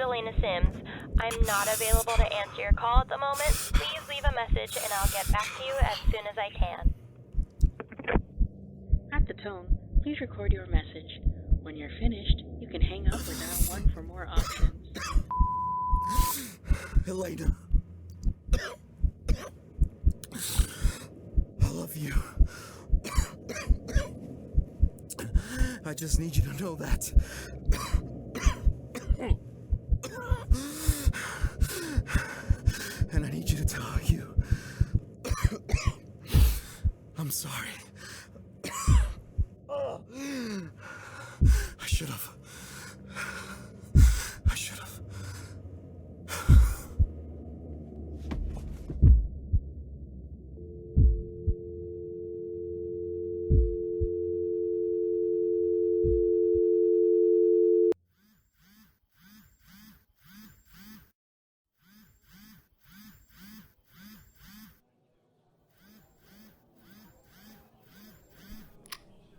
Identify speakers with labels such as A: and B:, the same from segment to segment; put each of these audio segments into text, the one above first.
A: Elaina Sims. I'm not available to answer your call at the moment. Please leave a message and I'll get back to you as soon as I can.
B: At the tone, please record your message. When you're finished, you can hang up or dial 1 for more options.
C: Elaina. I love you. I just need you to know that. And I need you to tell you. I'm sorry. I should have.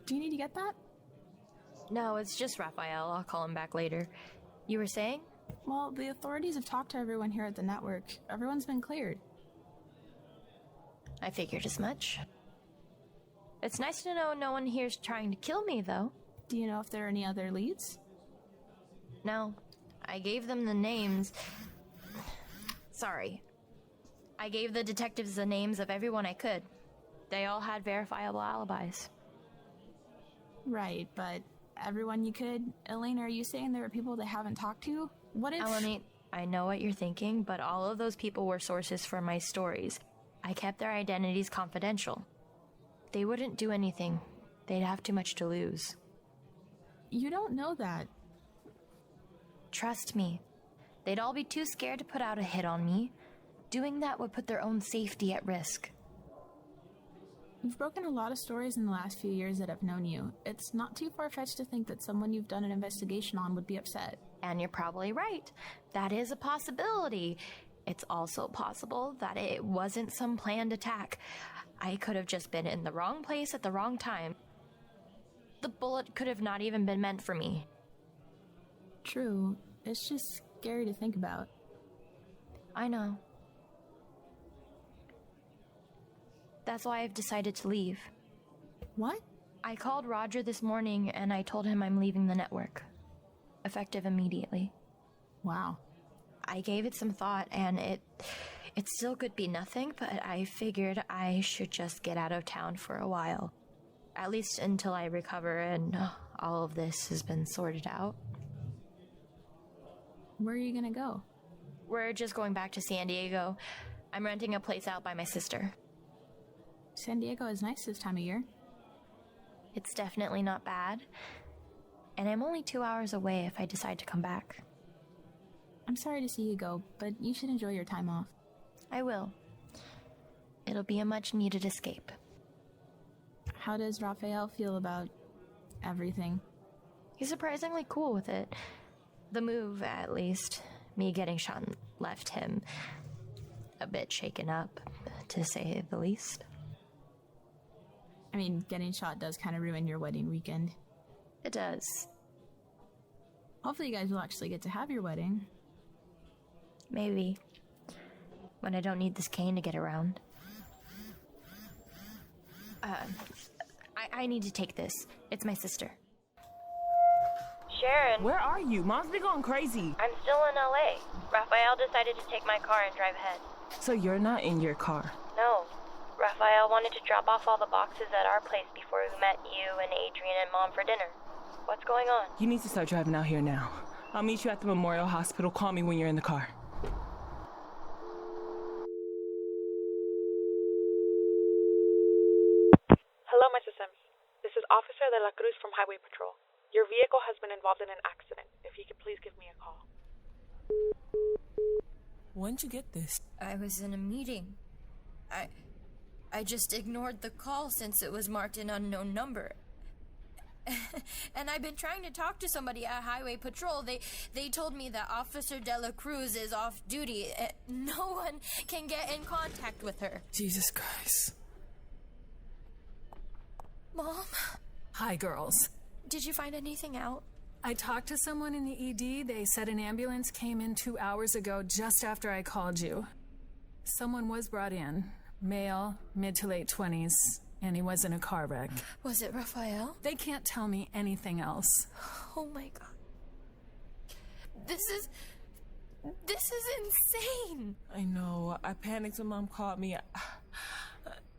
D: Do you need to get that?
A: No, it's just Rafael. I'll call him back later. You were saying?
D: Well, the authorities have talked to everyone here at the network. Everyone's been cleared.
A: I figured as much. It's nice to know no one here's trying to kill me, though.
D: Do you know if there are any other leads?
A: No. I gave them the names. Sorry. I gave the detectives the names of everyone I could. They all had verifiable alibis.
D: Right, but everyone you could? Elaina, are you saying there are people they haven't talked to? What if—
A: Eleni, I know what you're thinking, but all of those people were sources for my stories. I kept their identities confidential. They wouldn't do anything. They'd have too much to lose.
D: You don't know that.
A: Trust me. They'd all be too scared to put out a hit on me. Doing that would put their own safety at risk.
D: You've broken a lot of stories in the last few years that I've known you. It's not too far-fetched to think that someone you've done an investigation on would be upset.
A: And you're probably right. That is a possibility. It's also possible that it wasn't some planned attack. I could have just been in the wrong place at the wrong time. The bullet could have not even been meant for me.
D: True. It's just scary to think about.
A: I know. That's why I've decided to leave.
D: What?
A: I called Roger this morning and I told him I'm leaving the network. Effective immediately.
D: Wow.
A: I gave it some thought and it still could be nothing, but I figured I should just get out of town for a while. At least until I recover and all of this has been sorted out.
D: Where are you gonna go?
A: We're just going back to San Diego. I'm renting a place out by my sister.
D: San Diego is nice this time of year.
A: It's definitely not bad. And I'm only 2 hours away if I decide to come back.
D: I'm sorry to see you go, but you should enjoy your time off.
A: I will. It'll be a much-needed escape.
D: How does Rafael feel about everything?
A: He's surprisingly cool with it. The move, at least. Me getting shot left him a bit shaken up, to say the least.
D: I mean, getting shot does kind of ruin your wedding weekend.
A: It does.
D: Hopefully you guys will actually get to have your wedding.
A: Maybe. When I don't need this cane to get around. I need to take this. It's my sister. Sharon.
E: Where are you? Mom's been going crazy.
A: I'm still in LA. Rafael decided to take my car and drive ahead.
E: So you're not in your car?
A: No. Rafael wanted to drop off all the boxes at our place before we met you and Adrian and Mom for dinner. What's going on?
E: You need to start driving out here now. I'll meet you at the Memorial Hospital. Call me when you're in the car.
F: Hello, Mrs. Sims. This is Officer De La Cruz from Highway Patrol. Your vehicle has been involved in an accident. If you could please give me a call.
E: When'd you get this?
A: I was in a meeting. I just ignored the call since it was marked an unknown number. And I've been trying to talk to somebody at Highway Patrol. They told me that Officer De La Cruz is off duty. No one can get in contact with her.
E: Jesus Christ.
A: Mom?
E: Hi, girls.
A: Did you find anything out?
G: I talked to someone in the ED. They said an ambulance came in 2 hours ago, just after I called you. Someone was brought in, male, mid to late 20s, and he was in a car wreck.
A: Was it Rafael?
G: They can't tell me anything else.
A: Oh my god. This is insane.
E: I know. I panicked when Mom called me.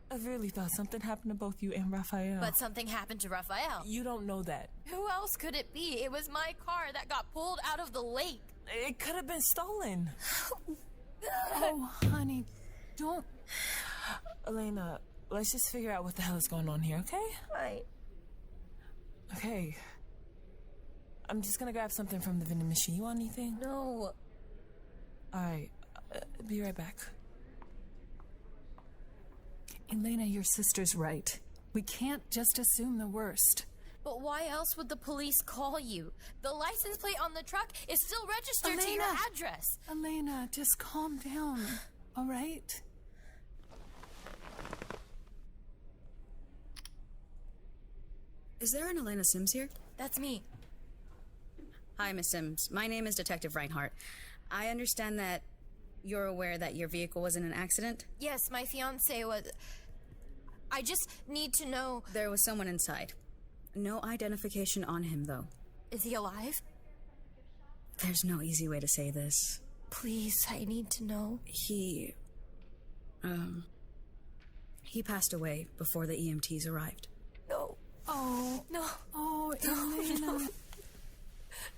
E: I really thought something happened to both you and Rafael.
A: But something happened to Rafael.
E: You don't know that.
A: Who else could it be? It was my car that got pulled out of the lake.
E: It could have been stolen.
G: Oh, honey, don't...
E: Elaina, let's just figure out what the hell is going on here, okay?
A: Right.
E: Okay. I'm just gonna grab something from the vending machine. You want anything?
A: No.
E: Alright, be right back.
G: Elaina, your sister's right. We can't just assume the worst.
A: But why else would the police call you? The license plate on the truck is still registered to your
G: Elaina!
A: address.
G: Elaina, just calm down, all right?
H: Is there an Elaina Sims here?
A: That's me.
H: Hi, Miss Sims. My name is Detective Reinhardt. I understand that you're aware that your vehicle was in an accident?
A: Yes, my fiancé was... I just need to know...
H: There was someone inside. No identification on him, though.
A: Is he alive?
H: There's no easy way to say this.
A: Please, I need to know.
H: He passed away before the EMTs arrived.
A: No.
G: Oh.
A: No.
G: Oh, Elaina.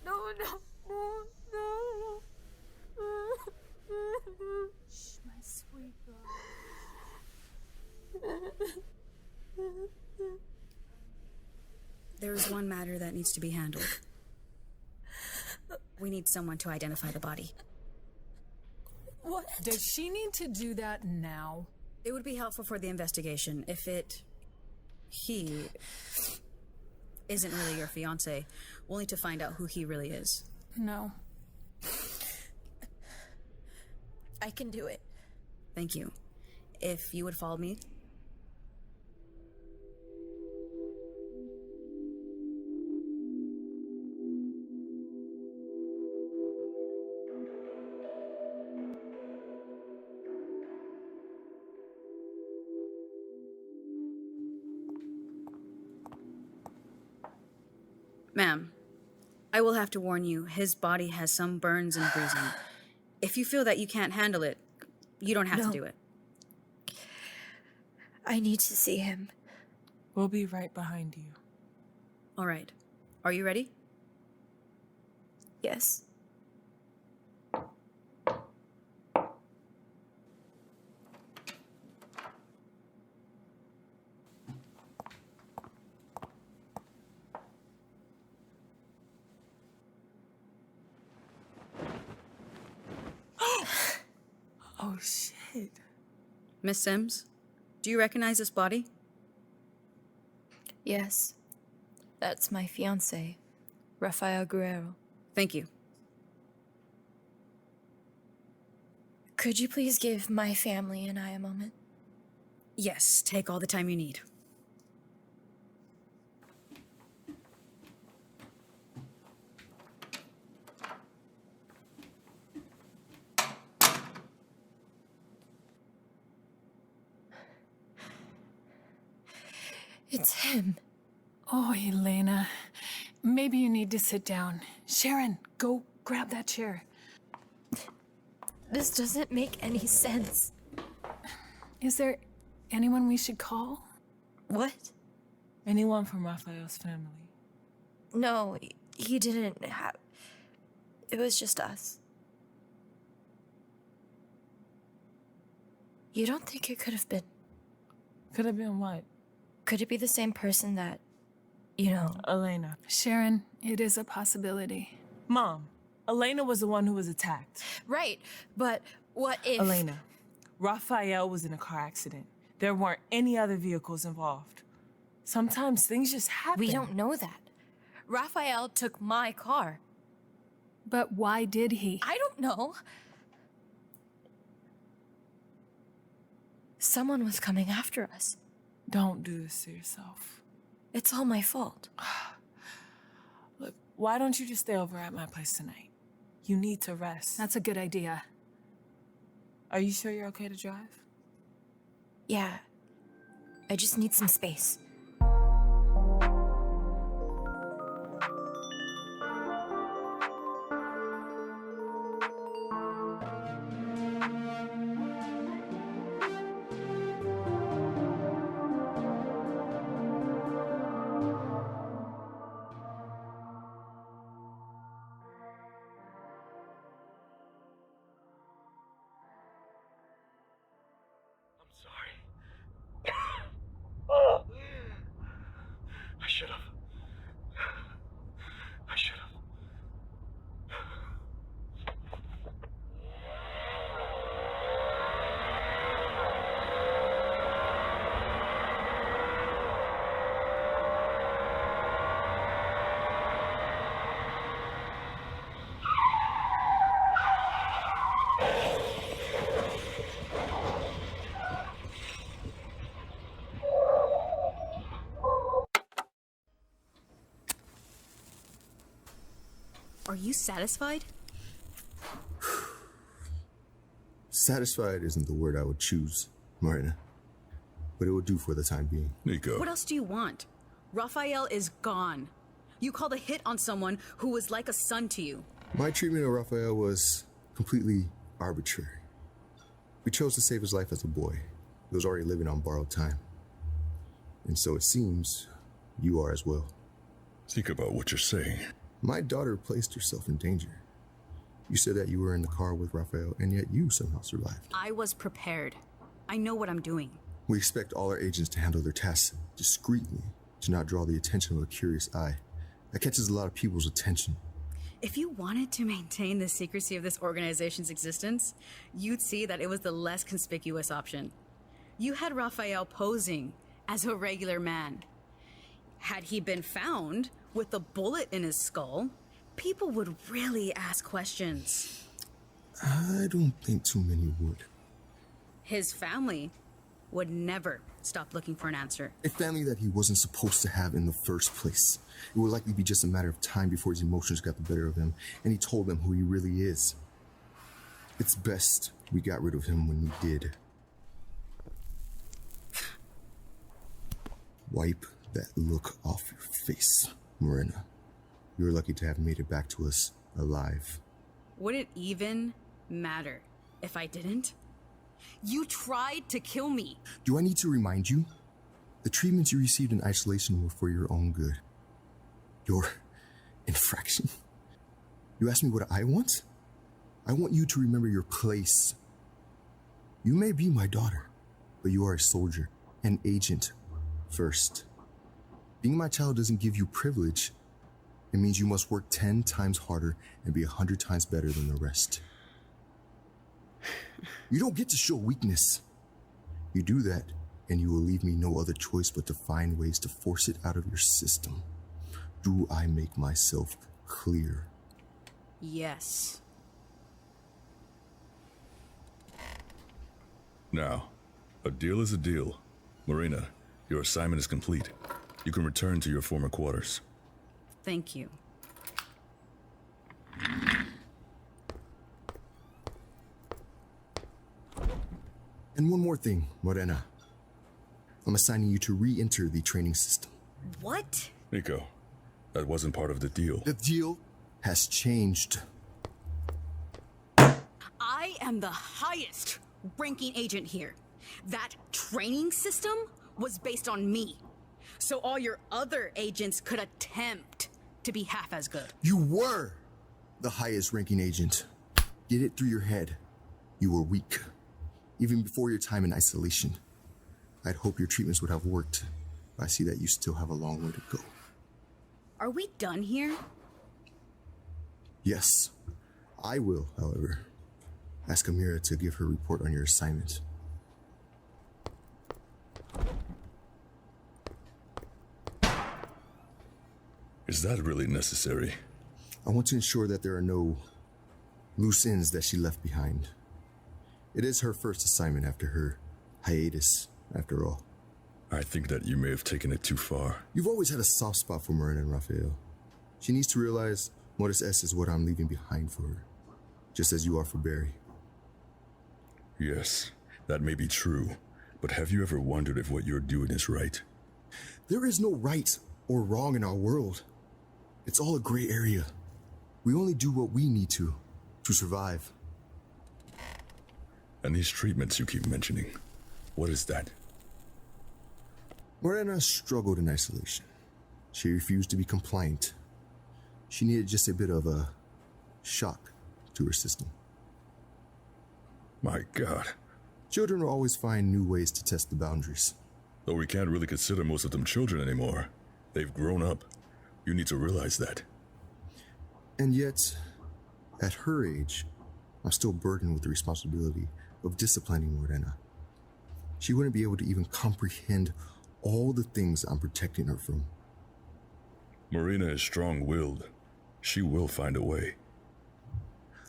A: No, no, no, no.
G: Shh, my sweet girl.
H: There is one matter that needs to be handled. We need someone to identify the body.
A: What?
G: Does she need to do that now?
H: It would be helpful for the investigation if he isn't really your fiancé. We'll need to find out who he really is.
G: No.
A: I can do it.
H: Thank you. If you would follow me. Ma'am, I will have to warn you, his body has some burns and bruising. If you feel that you can't handle it, you don't have to do it.
A: I need to see him.
E: We'll be right behind you.
H: All right. Are you ready?
A: Yes.
E: Oh, shit.
H: Miss Sims, do you recognize this body?
A: Yes. That's my fiancé, Rafael Guerrero.
H: Thank you.
A: Could you please give my family and I a moment?
H: Yes, take all the time you need.
A: It's him.
G: Oh, Elaina. Maybe you need to sit down. Sharon, go grab that chair.
A: This doesn't make any sense.
G: Is there anyone we should call?
A: What?
E: Anyone from Rafael's family?
A: No, he didn't have... It was just us. You don't think it could have been...
E: Could have been what?
A: Could it be the same person that, you know...
E: Elaina.
G: Sharon, it is a possibility.
E: Mom, Elaina was the one who was attacked.
A: Right, but what if...
E: Elaina, Rafael was in a car accident. There weren't any other vehicles involved. Sometimes things just happen.
A: We don't know that. Rafael took my car.
G: But why did he?
A: I don't know. Someone was coming after us.
E: Don't do this to yourself.
A: It's all my fault.
E: Look, why don't you just stay over at my place tonight? You need to rest.
G: That's a good idea.
E: Are you sure you're okay to drive?
A: Yeah. I just need some space.
H: Are you satisfied?
C: Satisfied isn't the word I would choose, Marina. But it will do for the time being.
I: NICO.
H: What else do you want? Rafael is gone. You called a hit on someone who was like a son to you.
C: My treatment of Rafael was completely arbitrary. We chose to save his life as a boy. He was already living on borrowed time. And so it seems you are as well.
I: Think about what you're saying.
C: My daughter placed herself in danger. You said that you were in the car with Rafael, and yet you somehow survived.
H: I was prepared. I know what I'm doing.
C: We expect all our agents to handle their tasks discreetly, to not draw the attention of a curious eye. That catches a lot of people's attention.
H: If you wanted to maintain the secrecy of this organization's existence, you'd see that it was the less conspicuous option. You had Rafael posing as a regular man. Had he been found with a bullet in his skull, people would really ask questions.
C: I don't think too many would.
H: His family would never stop looking for an answer.
C: A family that he wasn't supposed to have in the first place. It would likely be just a matter of time before his emotions got the better of him, and he told them who he really is. It's best we got rid of him when we did. Wipe that look off your face, Marina. You're lucky to have made it back to us alive.
H: Would it even matter if I didn't? You tried to kill me.
C: Do I need to remind you? The treatments you received in isolation were for your own good. Your infraction. You asked me what I want? I want you to remember your place. You may be my daughter, but you are a soldier, an agent first. Being my child doesn't give you privilege. It means you must work 10 times harder and be 100 times better than the rest. You don't get to show weakness. You do that, and you will leave me no other choice but to find ways to force it out of your system. Do I make myself clear?
H: Yes.
I: Now, a deal is a deal. Marina, your assignment is complete. You can return to your former quarters.
H: Thank you.
C: And one more thing, Morena. I'm assigning you to re-enter the training system.
H: What?
I: NICO, that wasn't part of the deal.
C: The deal has changed.
H: I am the highest ranking agent here. That training system was based on me. So all your other agents could attempt to be half as good.
C: You were the highest ranking agent. Get it through your head. You were weak. Even before your time in isolation. I'd hope your treatments would have worked. But I see that you still have a long way to go.
H: Are we done here?
C: Yes. I will, however. Ask Amira to give her report on your assignment.
I: Is that really necessary?
C: I want to ensure that there are no loose ends that she left behind. It is her first assignment after her hiatus, after all.
I: I think that you may have taken it too far.
C: You've always had a soft spot for Marina and Rafael. She needs to realize Mortuus Est is what I'm leaving behind for her, just as you are for Barry.
I: Yes, that may be true, but have you ever wondered if what you're doing is right?
C: There is no right or wrong in our world. It's all a gray area. We only do what we need to survive.
I: And these treatments you keep mentioning, what is that?
C: Morena struggled in isolation. She refused to be compliant. She needed just a bit of a shock to her system.
I: My God.
C: Children will always find new ways to test the boundaries.
I: Though we can't really consider most of them children anymore. They've grown up. You need to realize that.
C: And yet, at her age, I'm still burdened with the responsibility of disciplining Morena. She wouldn't be able to even comprehend all the things I'm protecting her from.
I: Marina is strong-willed. She will find a way.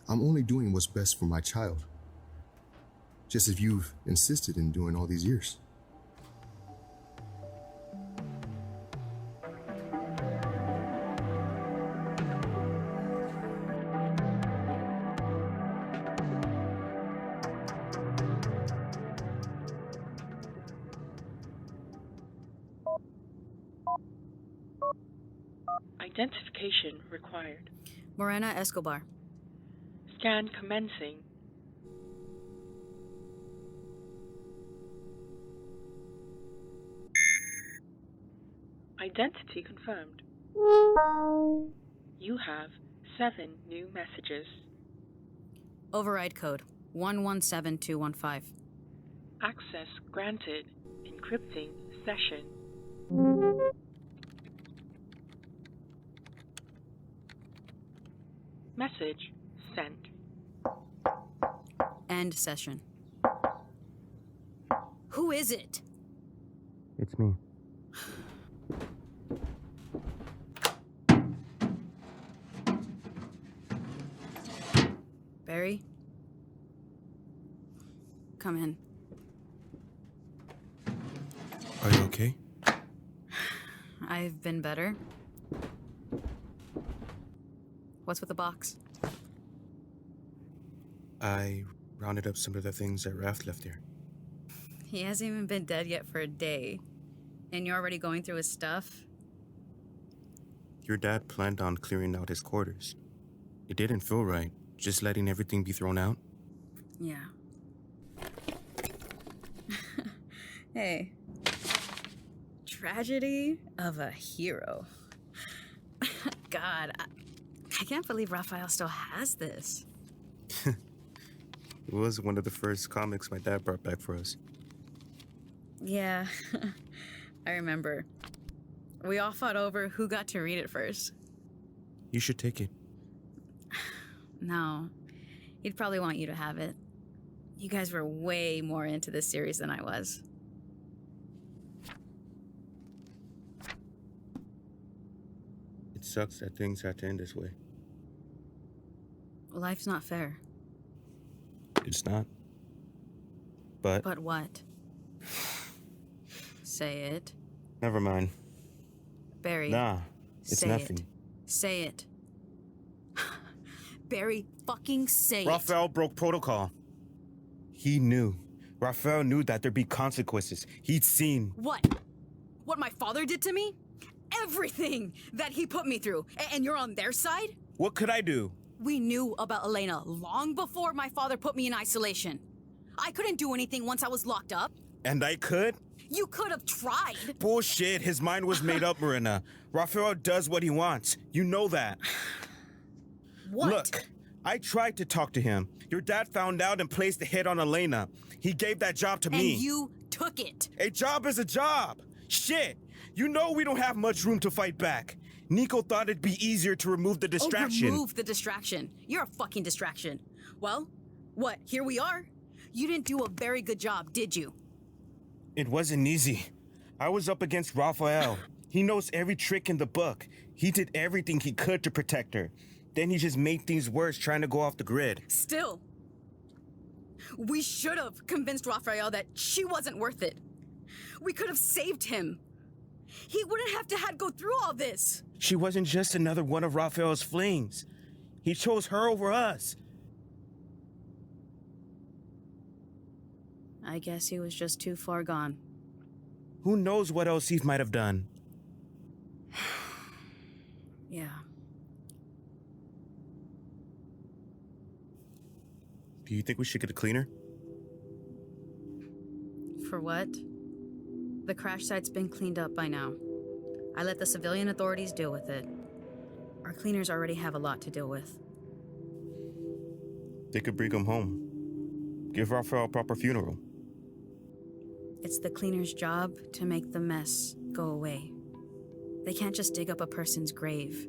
C: I'm only doing what's best for my child. Just as you've insisted in doing all these years.
B: Identification required.
H: Morena Escobar.
B: Scan commencing. Identity confirmed. You have 7 new messages.
H: Override code 117215.
B: Access granted. Encrypting session. Message sent.
H: End session. Who is it?
J: It's me.
H: Barry? Come in.
J: Are you okay?
H: I've been better. What's with the box?
J: I rounded up some of the things that Raph left here.
H: He hasn't even been dead yet for a day. And you're already going through his stuff?
J: Your dad planned on clearing out his quarters. It didn't feel right, just letting everything be thrown out.
H: Yeah. Hey. Tragedy of a hero. God, I can't believe Rafael still has this.
J: It was one of the first comics my dad brought back for us.
H: Yeah, I remember. We all fought over who got to read it first.
J: You should take it.
H: No, he'd probably want you to have it. You guys were way more into this series than I was.
J: It sucks that things had to end this way.
H: Life's not fair.
J: It's not. But
H: But what? Say it.
J: never mind.
H: Barry.
J: Nah, it's
H: say
J: nothing.
H: It. Say it. Barry, fucking say
J: Rafael broke protocol. He knew. Rafael knew that there'd be consequences. He'd seen.
H: What? What my father did to me? Everything that he put me through. And you're on their side?
J: What could I do?
H: We knew about Elaina long before my father put me in isolation. I couldn't do anything once I was locked up.
J: And I could?
H: You could have tried.
J: Bullshit. His mind was made up, Marina. Rafael does what he wants. You know that.
H: What?
J: Look, I tried to talk to him. Your dad found out and placed the hit on Elaina. He gave that job to me.
H: And you took it.
J: A job is a job. Shit. You know we don't have much room to fight back. NICO thought it'd be easier to remove the distraction.
H: Oh, remove the distraction. You're a fucking distraction. Well, what? Here we are. You didn't do a very good job, did you?
J: It wasn't easy. I was up against Rafael. He knows every trick in the book. He did everything he could to protect her. Then he just made things worse trying to go off the grid.
H: Still, we should have convinced Rafael that she wasn't worth it. We could have saved him. he wouldn't have to go through all this.
J: She wasn't just another one of Rafael's flings. He chose her over us.
H: I guess he was just too far gone.
J: Who knows what else he might have done?
H: Yeah.
J: Do you think we should get a cleaner?
H: For what? The crash site's been cleaned up by now. I let the civilian authorities deal with it. Our cleaners already have a lot to deal with.
J: They could bring him home. Give Rafael a proper funeral.
H: It's the cleaner's job to make the mess go away. They can't just dig up a person's grave.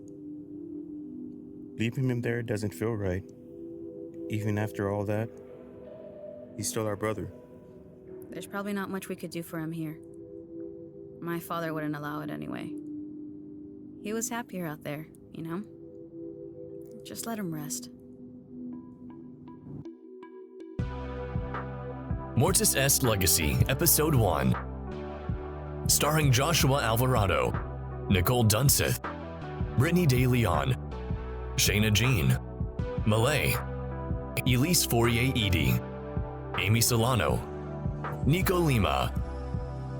J: Leaving him there doesn't feel right. Even after all that, he's still our brother.
H: There's probably not much we could do for him here. My father wouldn't allow it anyway. He was happier out there, you know? Just let him rest.
K: Mortuus Est Legacy, Episode 1. Starring Joshua Alvarado, Nicole Dunseth, Brittany De Leon, Shayna Jean, Malay, ELISE FORIER EDIE, Amy Solano, NICO Lima,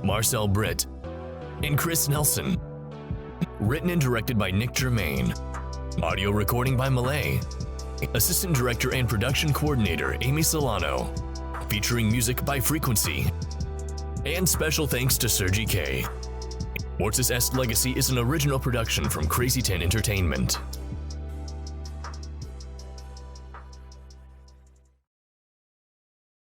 K: Marcel Britt, and Chris Nelson. Written and directed by Nick Germain. Audio recording by Malay. Assistant Director and Production Coordinator Amy Solano. Featuring music by Frequency. And special thanks to Sergi K. Mortuus Est Legacy is an original production from Crazy 10 Entertainment.